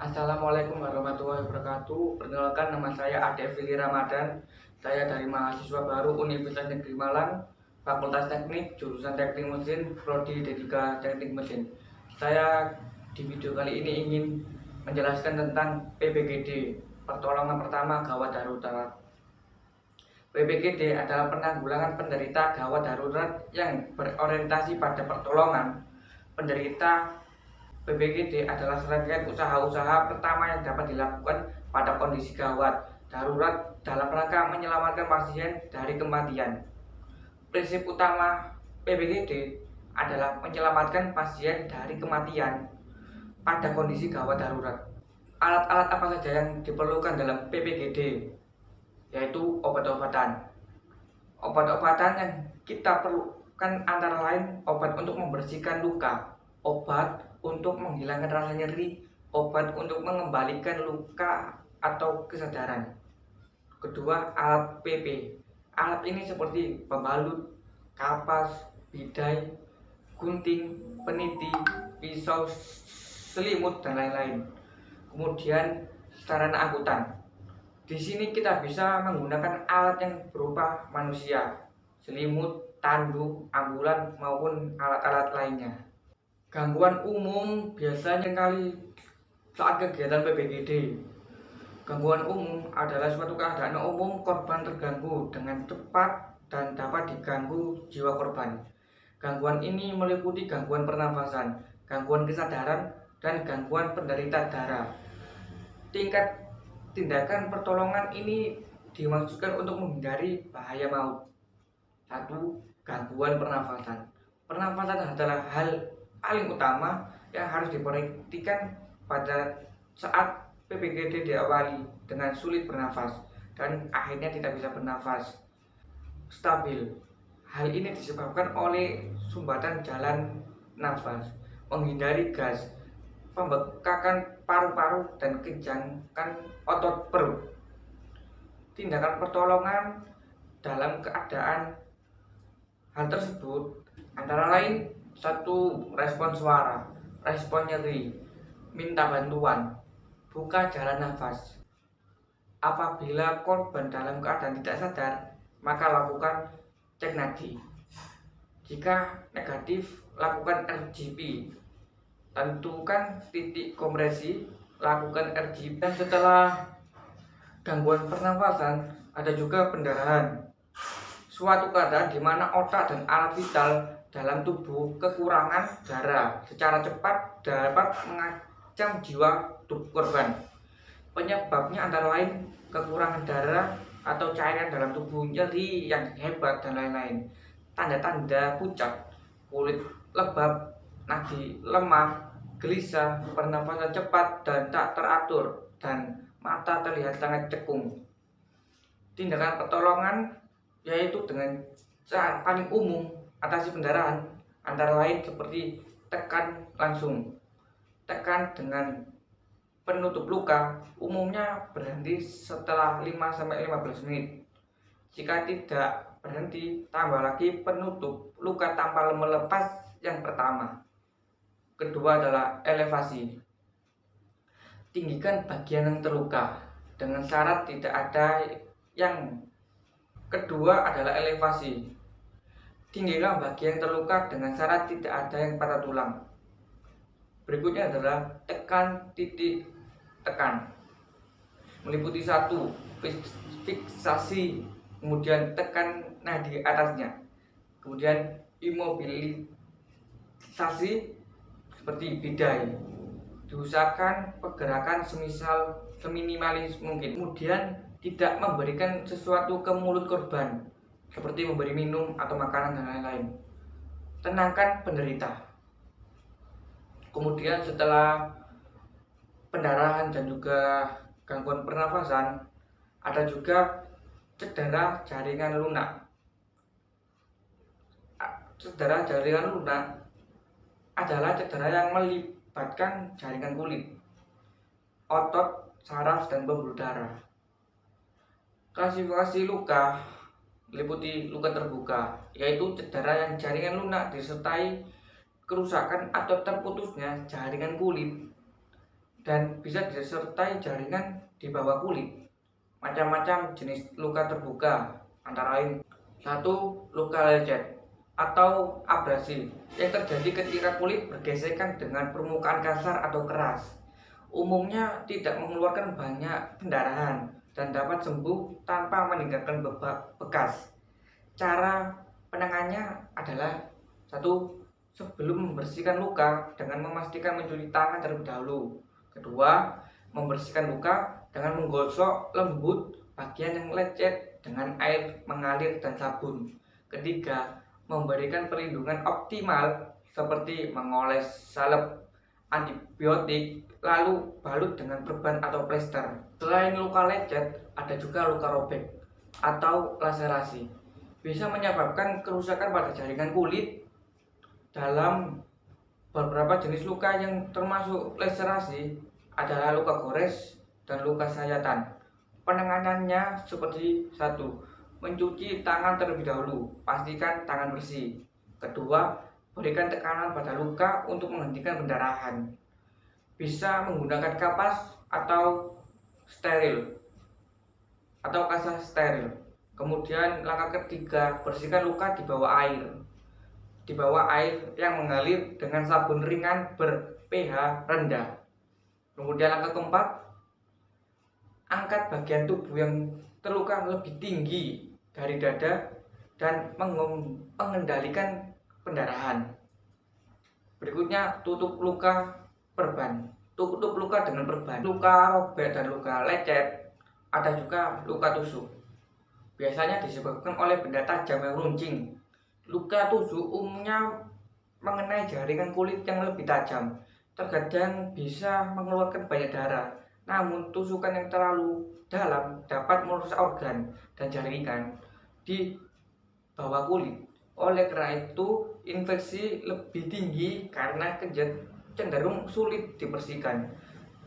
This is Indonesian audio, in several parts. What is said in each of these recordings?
Assalamualaikum warahmatullahi wabarakatuh. Perkenalkan, nama saya Ade Fili Ramadan. Saya dari mahasiswa baru Universitas Negeri Malang, Fakultas Teknik, jurusan Teknik Mesin, Prodi D3 Teknik Mesin. Saya di video kali ini ingin menjelaskan tentang PPGD, pertolongan pertama gawat darurat. PPGD adalah penanggulangan penderita gawat darurat yang berorientasi pada pertolongan penderita. PPGD adalah serangkaian usaha-usaha pertama yang dapat dilakukan pada kondisi gawat darurat dalam rangka menyelamatkan pasien dari kematian. Prinsip utama PPGD adalah menyelamatkan pasien dari kematian pada kondisi gawat darurat. Alat-alat apa saja yang diperlukan dalam PPGD? Yaitu obat-obatan. Obat-obatan yang kita perlukan antara lain obat untuk membersihkan luka, obat untuk menghilangkan rasa nyeri, obat untuk mengembalikan luka atau kesadaran. Kedua, alat PP. Alat ini seperti pembalut, kapas, bidai, gunting, peniti, pisau, selimut, dan lain-lain. Kemudian, sarana angkutan. Di sini kita bisa menggunakan alat yang berupa manusia, selimut, tanduk, ambulan, maupun alat-alat lainnya. Gangguan umum biasanya kali saat kegiatan PPGD. Gangguan umum adalah suatu keadaan umum korban terganggu dengan cepat dan dapat diganggu jiwa korban. Gangguan ini meliputi gangguan pernafasan, gangguan kesadaran, dan gangguan penderita darah. Tingkat tindakan pertolongan ini dimaksudkan untuk menghindari bahaya maut. 1. Gangguan pernafasan. Pernafasan adalah hal paling utama yang harus diperhatikan pada saat PPGD diawali dengan sulit bernafas dan akhirnya tidak bisa bernafas stabil. Hal ini disebabkan oleh sumbatan jalan nafas, menghindari gas, pembekakan paru-paru, dan kencangkan otot perut. Tindakan pertolongan dalam keadaan hal tersebut antara lain: 1. Respon suara, respon nyeri, minta bantuan, buka jalan nafas. Apabila korban dalam keadaan tidak sadar, maka lakukan cek nadi. Jika negatif, lakukan RGP. Tentukan titik kompresi, lakukan RGP. Dan setelah gangguan pernafasan, ada juga pendarahan. Suatu keadaan di mana otak dan alat vital dalam tubuh kekurangan darah secara cepat dapat mengancam jiwa korban. Penyebabnya antara lain kekurangan darah atau cairan dalam tubuh, nyeri yang hebat, dan lain-lain. Tanda-tanda pucat, kulit lebam, nadi lemah, gelisah, pernafasan cepat dan tak teratur, dan mata terlihat sangat cekung. Tindakan pertolongan yaitu dengan cara paling umum atasi pendarahan antara lain seperti tekan langsung, tekan dengan penutup luka, umumnya berhenti setelah 5-15 menit. Jika tidak berhenti, tambah lagi penutup luka tanpa melepas yang pertama. Kedua adalah elevasi. Tinggikan bagian yang terluka dengan syarat tidak ada yang. Kedua adalah elevasi. Tinggikan bagian yang terluka dengan syarat tidak ada yang patah tulang. Berikutnya adalah tekan titik tekan. Meliputi 1. Fiksasi, kemudian tekan nadi atasnya. Kemudian imobilisasi seperti bidai. Diusahakan pergerakan seminimalis mungkin. Kemudian tidak memberikan sesuatu ke mulut korban seperti memberi minum atau makanan dan lain-lain. Tenangkan penderita. Kemudian setelah pendarahan dan juga gangguan pernafasan, ada juga cedera jaringan lunak. Cedera jaringan lunak adalah cedera yang melibatkan jaringan kulit, otot, saraf, dan pembuluh darah. Klasifikasi luka meliputi luka terbuka, yaitu cedera yang jaringan lunak disertai kerusakan atau terputusnya jaringan kulit. dan bisa disertai jaringan di bawah kulit. Macam-macam jenis luka terbuka antara lain: satu, luka lecet atau abrasi yang terjadi ketika kulit bergesekan dengan permukaan kasar atau keras. Umumnya tidak mengeluarkan banyak pendarahan dan dapat sembuh tanpa meninggalkan bekas. Cara penanganannya adalah: satu, sebelum membersihkan luka dengan memastikan mencuci tangan terlebih dahulu. Kedua, membersihkan luka dengan menggosok lembut bagian yang lecet dengan air mengalir dan sabun. Ketiga, memberikan perlindungan optimal seperti mengoles salep antibiotik lalu balut dengan perban atau plester. Selain luka lecet, ada juga luka robek atau laserasi. Bisa menyebabkan kerusakan pada jaringan kulit. Dalam beberapa jenis luka yang termasuk laserasi adalah luka gores dan luka sayatan. Penanganannya seperti: satu, mencuci tangan terlebih dahulu, pastikan tangan bersih. Kedua, berikan tekanan pada luka untuk menghentikan pendarahan. Bisa menggunakan kapas atau kasa steril. Kemudian langkah ketiga, bersihkan luka di bawah air yang mengalir dengan sabun ringan ber-pH rendah. Kemudian langkah keempat, angkat bagian tubuh yang terluka lebih tinggi dari dada dan mengendalikan pendarahan. Berikutnya, tutup luka dengan perban. Luka robek dan luka lecet, ada juga luka tusuk. Biasanya disebabkan oleh benda tajam yang runcing. Luka tusuk umumnya mengenai jaringan kulit yang lebih tajam. Terkadang bisa mengeluarkan banyak darah. Namun tusukan yang terlalu dalam dapat merusak organ dan jaringan di bawah kulit. Oleh karena itu, infeksi lebih tinggi karena cenderung sulit dibersihkan.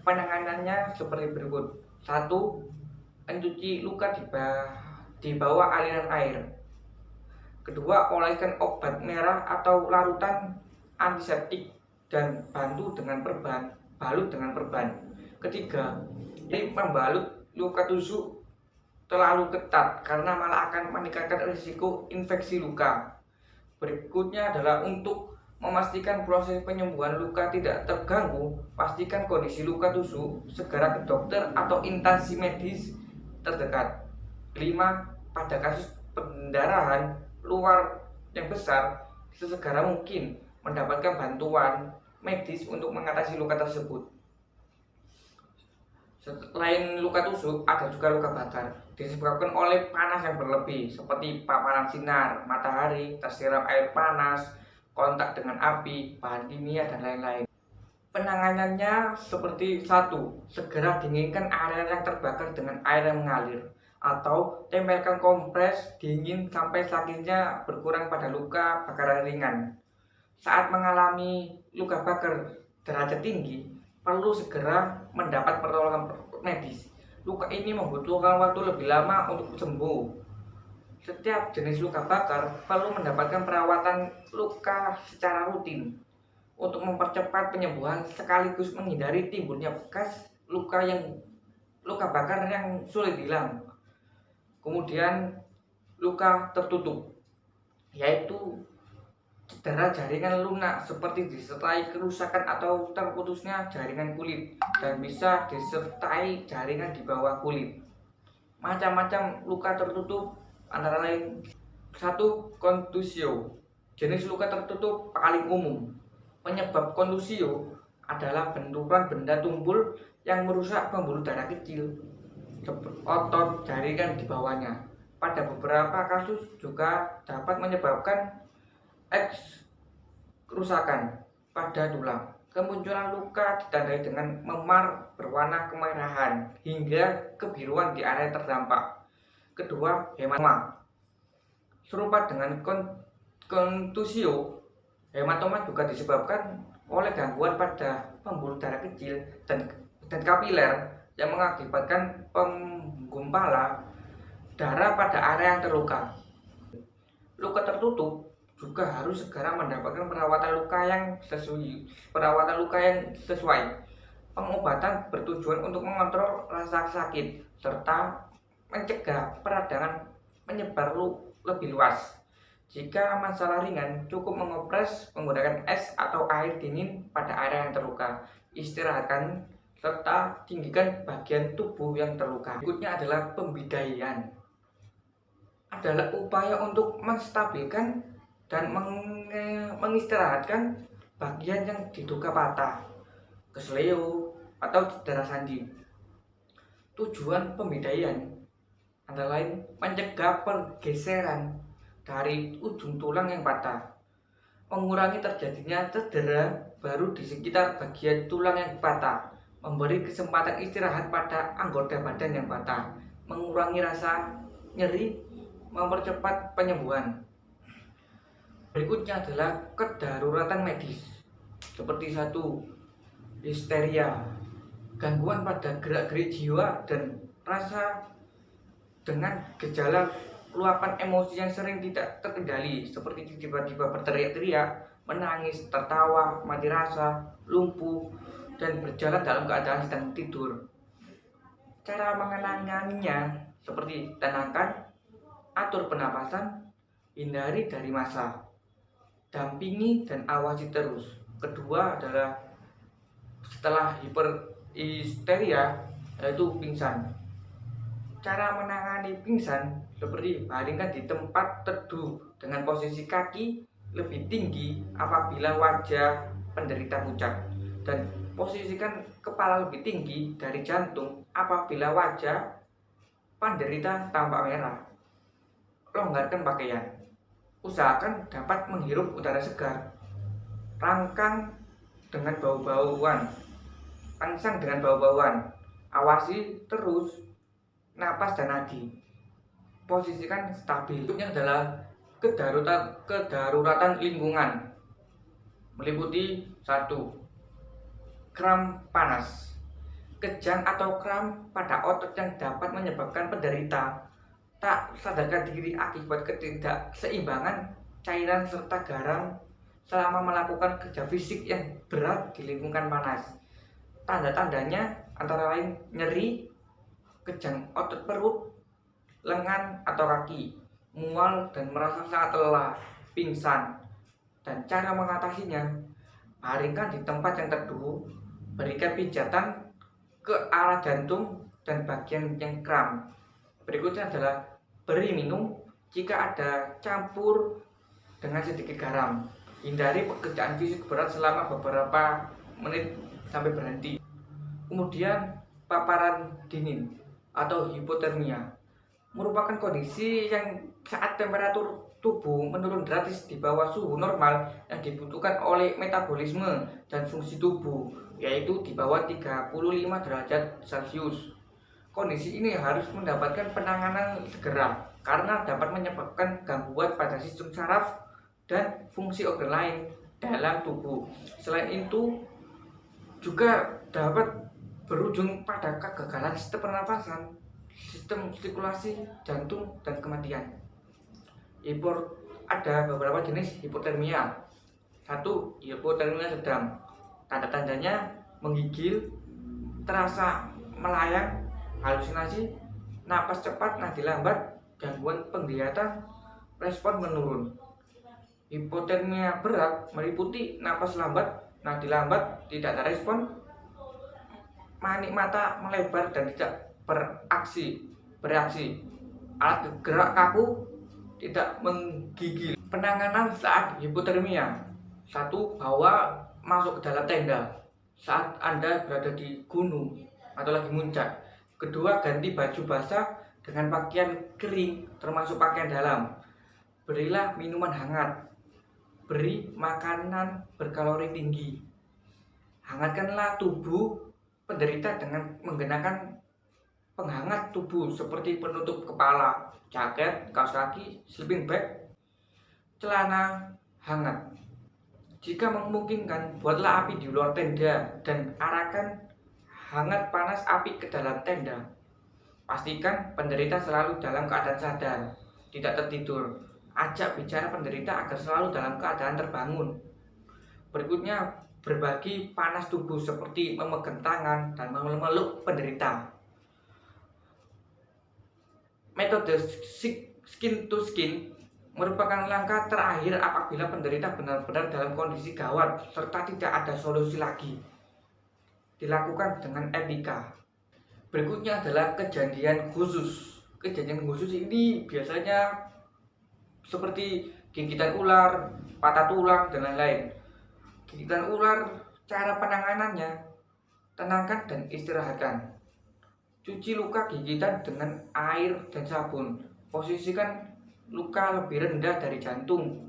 Penanganannya seperti berikut: satu, mencuci luka di bawah aliran air. Kedua, oleskan obat merah atau larutan antiseptik dan balut dengan perban. Ketiga, membalut luka tusuk terlalu ketat karena malah akan meningkatkan risiko infeksi luka. Berikutnya adalah untuk memastikan proses penyembuhan luka tidak terganggu, pastikan kondisi luka tusuk segera ke dokter atau instansi medis terdekat. 5. Pada kasus pendarahan luar yang besar, sesegera mungkin mendapatkan bantuan medis untuk mengatasi luka tersebut. Selain luka tusuk, ada juga luka bakar, disebabkan oleh panas yang berlebih seperti paparan sinar matahari, tersiram air panas, kontak dengan api, bahan kimia, dan lain-lain. Penanganannya seperti: satu, segera dinginkan area yang terbakar dengan air yang mengalir, atau tempelkan kompres dingin sampai sakitnya berkurang pada luka bakar ringan. Saat mengalami luka bakar derajat tinggi, perlu segera mendapat pertolongan medis. Luka ini membutuhkan waktu lebih lama untuk sembuh. Setiap jenis luka bakar perlu mendapatkan perawatan luka secara rutin untuk mempercepat penyembuhan sekaligus menghindari timbulnya bekas luka bakar yang sulit hilang. Kemudian luka tertutup, yaitu cedera jaringan lunak seperti disertai kerusakan atau terputusnya jaringan kulit dan bisa disertai jaringan di bawah kulit. Macam-macam luka tertutup antara lain: satu, kontusio. Jenis luka tertutup paling umum. Penyebab kontusio adalah benturan benda tumpul yang merusak pembuluh darah kecil, otot jaringan di bawahnya. Pada beberapa kasus juga dapat menyebabkan kerusakan pada tulang. Kemunculan luka ditandai dengan memar berwarna kemerahan hingga kebiruan di area terdampak. Kedua, hematoma. Serupa dengan kontusio, hematoma juga disebabkan oleh gangguan pada pembuluh darah kecil dan kapiler yang mengakibatkan penggumpalan darah pada area yang terluka. Luka tertutup juga harus segera mendapatkan perawatan luka yang sesuai. Pengobatan bertujuan untuk mengontrol rasa sakit serta mencegah peradangan menyebar lebih luas. Jika masalah ringan, cukup mengopres menggunakan es atau air dingin pada area yang terluka. Istirahatkan serta tinggikan bagian tubuh yang terluka. Berikutnya adalah pembidaian. Adalah upaya untuk menstabilkan dan mengistirahatkan bagian yang diduga patah, kesleo, atau cedera sandi. Tujuan pembidaian antara lain mencegah pergeseran dari ujung tulang yang patah, mengurangi terjadinya cedera baru di sekitar bagian tulang yang patah, memberi kesempatan istirahat pada anggota badan yang patah, mengurangi rasa nyeri, mempercepat penyembuhan. Berikutnya adalah kedaruratan medis, seperti 1. Histeria, gangguan pada gerak-gerik jiwa dan rasa dengan gejala luapan emosi yang sering tidak terkendali, seperti tiba-tiba berteriak-teriak, menangis, tertawa, mati rasa, lumpuh, dan berjalan dalam keadaan sedang tidur. Cara mengenanginya seperti tenangkan, atur pernapasan, hindari dari massa, dampingi dan awasi terus. Kedua adalah setelah hiperhisteria, yaitu pingsan. Cara menangani pingsan seperti baringkan di tempat teduh dengan posisi kaki lebih tinggi apabila wajah penderita pucat, dan posisikan kepala lebih tinggi dari jantung apabila wajah penderita tampak merah. Longgarkan pakaian. Usahakan dapat menghirup udara segar. Rangsang dengan bau-bauan. Awasi terus napas dan nadi. Posisikan stabil. Berikutnya adalah kedaruratan lingkungan. Meliputi 1. Kram panas. Kejang atau kram pada otot yang dapat menyebabkan penderita tak sadarkan diri akibat ketidakseimbangan cairan serta garam selama melakukan kerja fisik yang berat di lingkungan panas. Tanda-tandanya antara lain nyeri, kejang otot perut, lengan atau kaki, mual dan merasa sangat lelah, pingsan. Dan cara mengatasinya, baringkan di tempat yang teduh, berikan pijatan ke arah jantung dan bagian yang kram. Berikutnya adalah beri minum jika ada campur dengan sedikit garam. Hindari pekerjaan fisik berat selama beberapa menit sampai berhenti. Kemudian paparan dingin atau hipotermia merupakan kondisi yang saat temperatur tubuh menurun drastis di bawah suhu normal yang dibutuhkan oleh metabolisme dan fungsi tubuh, yaitu di bawah 35 derajat Celcius. Kondisi ini harus mendapatkan penanganan segera karena dapat menyebabkan gangguan pada sistem saraf dan fungsi organ lain dalam tubuh. Selain itu, juga dapat berujung pada kegagalan sistem pernafasan, sistem sirkulasi jantung, dan kematian. Ada beberapa jenis hipotermia. 1. Hipotermia sedang. Tanda-tandanya menggigil, terasa melayang, halusinasi, napas cepat, nadi lambat, gangguan penglihatan, respon menurun. Hipotermia berat meliputi napas lambat, nadi lambat, tidak ada respon, manik mata melebar dan tidak bereaksi, alat gerak kaku, tidak menggigil. Penanganan saat hipotermia. 1. Bawa masuk ke dalam tenda saat Anda berada di gunung atau lagi muncak. Kedua, ganti baju basah dengan pakaian kering termasuk pakaian dalam. Berilah minuman hangat. Beri makanan berkalori tinggi. Hangatkanlah tubuh penderita dengan menggunakan penghangat tubuh seperti penutup kepala, jaket, kaos kaki, sleeping bag, celana hangat. Jika memungkinkan, buatlah api di luar tenda dan arahkan hangat panas api ke dalam tenda. Pastikan penderita selalu dalam keadaan sadar, tidak tertidur. Ajak bicara penderita agar selalu dalam keadaan terbangun. Berikutnya, berbagi panas tubuh seperti memegang tangan dan memeluk penderita. Metode skin to skin merupakan langkah terakhir apabila penderita benar-benar dalam kondisi gawat serta tidak ada solusi lagi. Dilakukan dengan etika. Berikutnya adalah kejadian khusus. Kejadian khusus ini biasanya seperti gigitan ular, patah tulang, dan lain-lain. Gigitan ular, cara penanganannya, tenangkan dan istirahatkan. Cuci luka gigitan dengan air dan sabun. Posisikan luka lebih rendah dari jantung.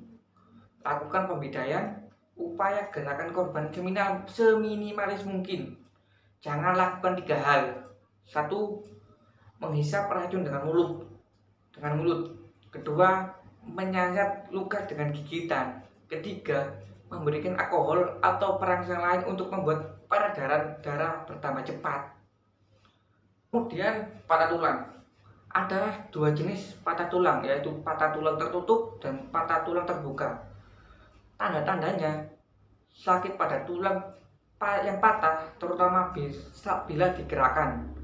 Lakukan pembidaian, upaya gerakan korban seminimalis mungkin. Jangan lakukan 3 hal. 1. Menghisap racun dengan mulut. Kedua, menyayat luka dengan gigitan. Ketiga, memberikan alkohol atau perangsang lain untuk membuat peredaran darah bertambah cepat. Kemudian patah tulang. Ada 2 jenis patah tulang, yaitu patah tulang tertutup dan patah tulang terbuka. Tanda-tandanya sakit pada tulang yang patah, terutama bila digerakkan.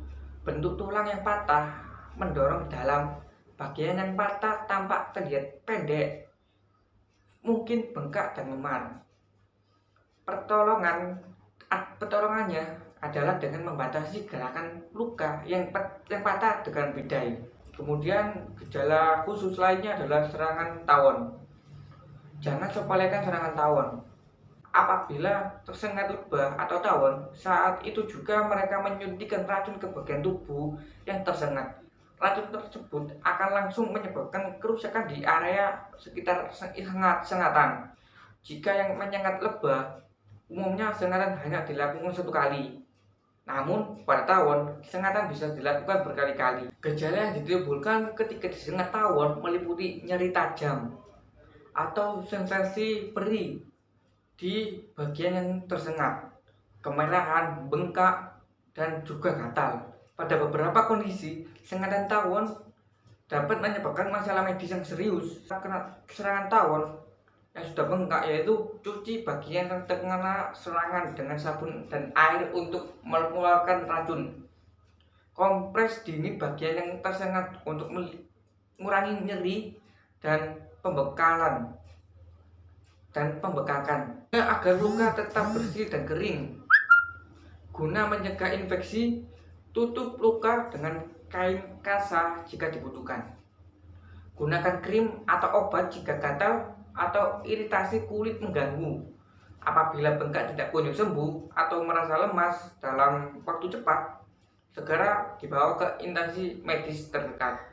Bentuk tulang yang patah mendorong dalam. Bagian yang patah tampak terlihat pendek, mungkin bengkak dan memar. Pertolongannya adalah dengan membatasi gerakan luka yang patah dengan bidai. Kemudian gejala khusus lainnya adalah serangan tawon. Jangan sepelekan serangan tawon. Apabila tersengat lebah atau tawon, saat itu juga mereka menyuntikkan racun ke bagian tubuh yang tersengat. Racun tersebut akan langsung menyebabkan kerusakan di area sekitar sengatan. Jika yang menyengat lebah, umumnya sengatan hanya dilakukan 1 kali. Namun pada tawon, sengatan bisa dilakukan berkali-kali. Gejala yang ditimbulkan ketika disengat tawon meliputi nyeri tajam atau sensasi perih di bagian yang tersengat, kemerahan, bengkak, dan juga gatal. Pada beberapa kondisi, sengatan tawon dapat menyebabkan masalah medis yang serius. Karena serangan tawon yang sudah bengkak, yaitu cuci bagian yang terkena serangan dengan sabun dan air untuk mengeluarkan racun. Kompres dingin bagian yang tersengat untuk mengurangi nyeri dan pembekakan agar luka tetap bersih dan kering. Guna mencegah infeksi, tutup luka dengan kain kasa jika dibutuhkan. Gunakan krim atau obat jika gatal atau iritasi kulit mengganggu. Apabila bengkak tidak kunjung sembuh atau merasa lemas dalam waktu cepat, segera dibawa ke instansi medis terdekat.